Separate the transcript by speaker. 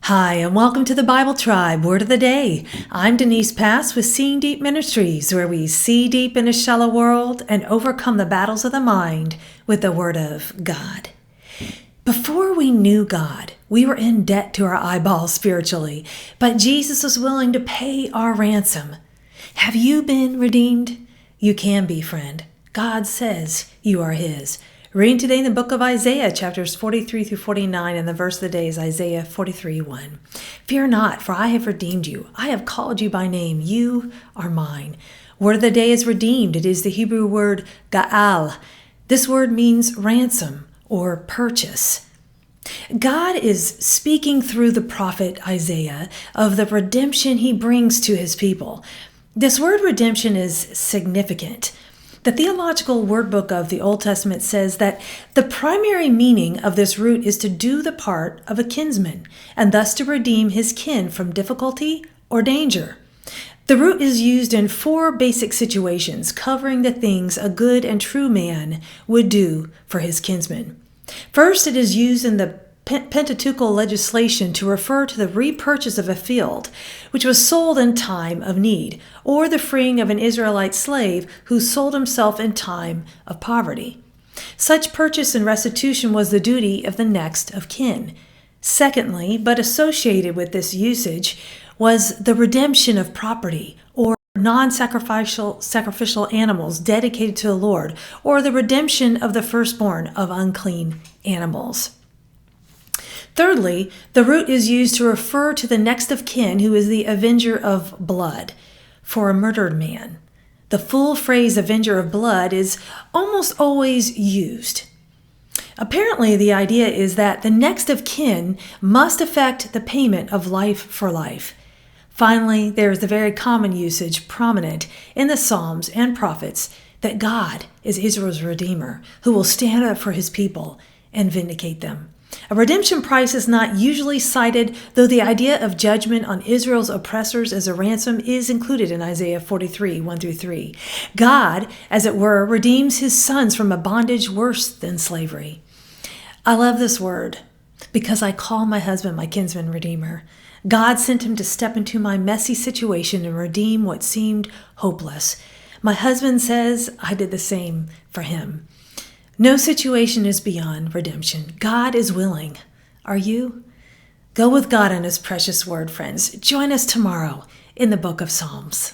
Speaker 1: Hi, and welcome to the Bible Tribe Word of the Day. I'm Denise Pass with Seeing Deep Ministries, where we see deep in a shallow world and overcome the battles of the mind with the Word of God. Before we knew God, we were in debt to our eyeballs spiritually, but Jesus was willing to pay our ransom. Have you been redeemed? You can be, friend. God says you are His. Reading today in the book of Isaiah, chapters 43 through 49, and the verse of the day is Isaiah 43:1. Fear not, for I have redeemed you. I have called you by name. You are mine. Word of the day is redeemed. It is the Hebrew word gaw-al. This word means ransom or purchase. God is speaking through the prophet Isaiah of the redemption he brings to his people. This word redemption is significant. The theological wordbook of the Old Testament says that the primary meaning of this root is to do the part of a kinsman, and thus to redeem his kin from difficulty or danger. The root is used in 4 basic situations, covering the things a good and true man would do for his kinsman. First, it is used in the Pentateuchal legislation to refer to the repurchase of a field, which was sold in time of need, or the freeing of an Israelite slave who sold himself in time of poverty. Such purchase and restitution was the duty of the next of kin. Secondly, but associated with this usage, was the redemption of property, or sacrificial animals dedicated to the Lord, or the redemption of the firstborn of unclean animals. Thirdly, the root is used to refer to the next of kin who is the avenger of blood for a murdered man. The full phrase avenger of blood is almost always used. Apparently, the idea is that the next of kin must effect the payment of life for life. Finally, there is the very common usage prominent in the Psalms and prophets that God is Israel's Redeemer, who will stand up for his people and vindicate them. A redemption price is not usually cited, though the idea of judgment on Israel's oppressors as a ransom is included in Isaiah 43:1-3. God, as it were, redeems his sons from a bondage worse than slavery. I love this word because I call my husband my kinsman redeemer. God sent him to step into my messy situation and redeem what seemed hopeless. My husband says I did the same for him. No situation is beyond redemption. God is willing. Are you? Go with God and his precious word, friends. Join us tomorrow in the book of Psalms.